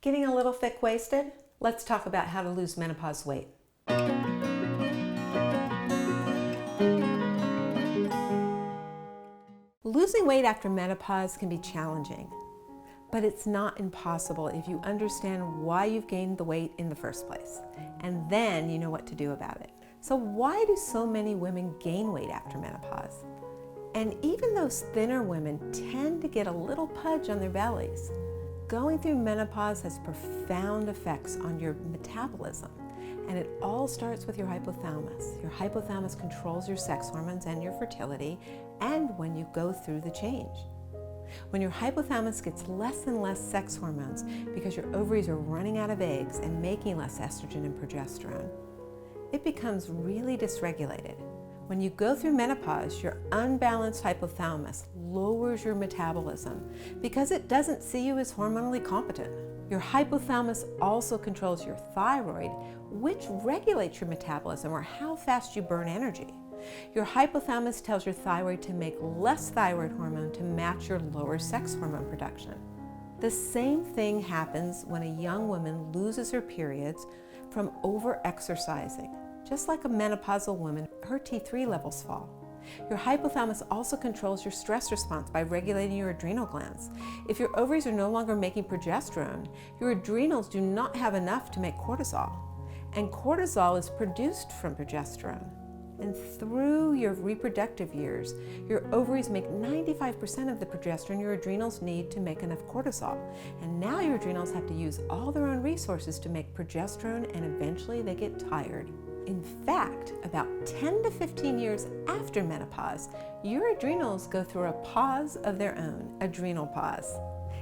Getting a little thick-waisted? Let's talk about how to lose menopause weight. Losing weight after menopause can be challenging, but it's not impossible if you understand why you've gained the weight in the first place, and then you know what to do about it. So why do so many women gain weight after menopause? And even those thinner women tend to get a little pudge on their bellies. Going through menopause has profound effects on your metabolism, and it all starts with your hypothalamus. Your hypothalamus controls your sex hormones and your fertility, and when you go through the change. When your hypothalamus gets less and less sex hormones because your ovaries are running out of eggs and making less estrogen and progesterone, it becomes really dysregulated. When you go through menopause, your unbalanced hypothalamus lowers your metabolism because it doesn't see you as hormonally competent. Your hypothalamus also controls your thyroid, which regulates your metabolism or how fast you burn energy. Your hypothalamus tells your thyroid to make less thyroid hormone to match your lower sex hormone production. The same thing happens when a young woman loses her periods from over-exercising. Just like a menopausal woman, her T3 levels fall. Your hypothalamus also controls your stress response by regulating your adrenal glands. If your ovaries are no longer making progesterone, your adrenals do not have enough to make cortisol. And cortisol is produced from progesterone. And through your reproductive years, your ovaries make 95% of the progesterone your adrenals need to make enough cortisol. And now your adrenals have to use all their own resources to make progesterone, and eventually they get tired. In fact, about 10 to 15 years after menopause, your adrenals go through a pause of their own, adrenal pause.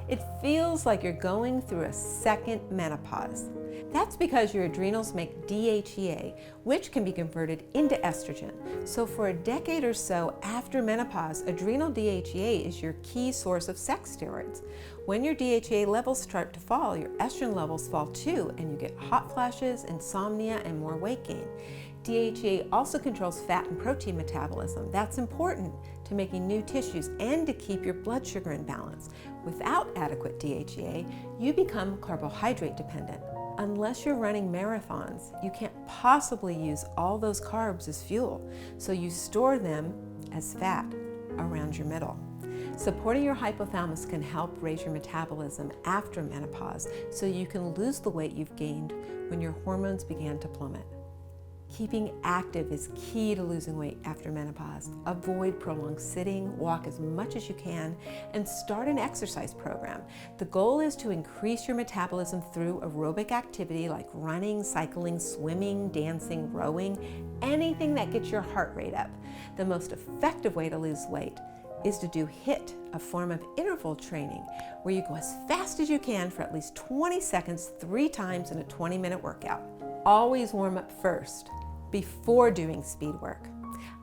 It feels like you're going through a second menopause. That's because your adrenals make DHEA, which can be converted into estrogen. So for a decade or so after menopause, adrenal DHEA is your key source of sex steroids. When your DHEA levels start to fall, your estrogen levels fall too, and you get hot flashes, insomnia, and more weight gain. DHEA also controls fat and protein metabolism. That's important to making new tissues and to keep your blood sugar in balance. Without adequate DHEA, you become carbohydrate dependent. Unless you're running marathons, you can't possibly use all those carbs as fuel, so you store them as fat around your middle. Supporting your hypothalamus can help raise your metabolism after menopause so you can lose the weight you've gained when your hormones began to plummet. Keeping active is key to losing weight after menopause. Avoid prolonged sitting, walk as much as you can, and start an exercise program. The goal is to increase your metabolism through aerobic activity like running, cycling, swimming, dancing, rowing, anything that gets your heart rate up. The most effective way to lose weight is to do HIIT, a form of interval training, where you go as fast as you can for at least 20 seconds 3 times in a 20-minute workout. Always warm up first, before doing speed work.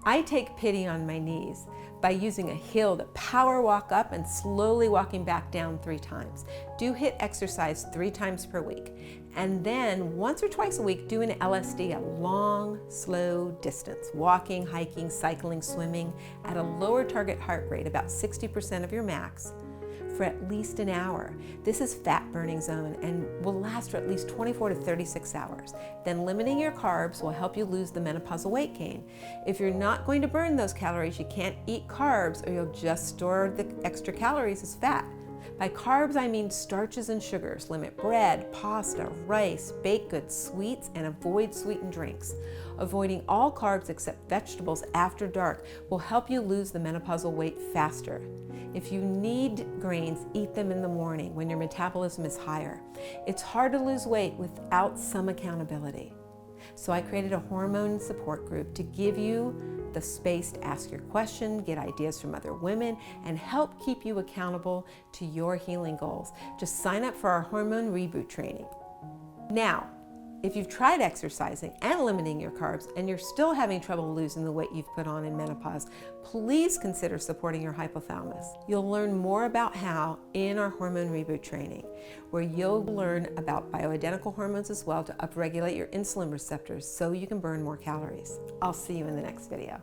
I take pity on my knees by using a hill to power walk up and slowly walking back down 3 times. Do HIIT exercise 3 times per week. And then once or twice a week, do an LSD, a long, slow distance, walking, hiking, cycling, swimming at a lower target heart rate, about 60% of your max, for at least an hour. This is fat burning zone and will last for at least 24 to 36 hours. Then limiting your carbs will help you lose the menopausal weight gain. If you're not going to burn those calories, you can't eat carbs or you'll just store the extra calories as fat. By carbs, I mean starches and sugars. Limit bread, pasta, rice, baked goods, sweets, and avoid sweetened drinks. Avoiding all carbs except vegetables after dark will help you lose the menopausal weight faster. If you need grains, eat them in the morning when your metabolism is higher. It's hard to lose weight without some accountability. So I created a hormone support group to give you the space to ask your question, get ideas from other women, and help keep you accountable to your healing goals. Just sign up for our hormone reboot training. Now, if you've tried exercising and limiting your carbs and you're still having trouble losing the weight you've put on in menopause, please consider supporting your hypothalamus. You'll learn more about how in our hormone reboot training, where you'll learn about bioidentical hormones as well to upregulate your insulin receptors so you can burn more calories. I'll see you in the next video.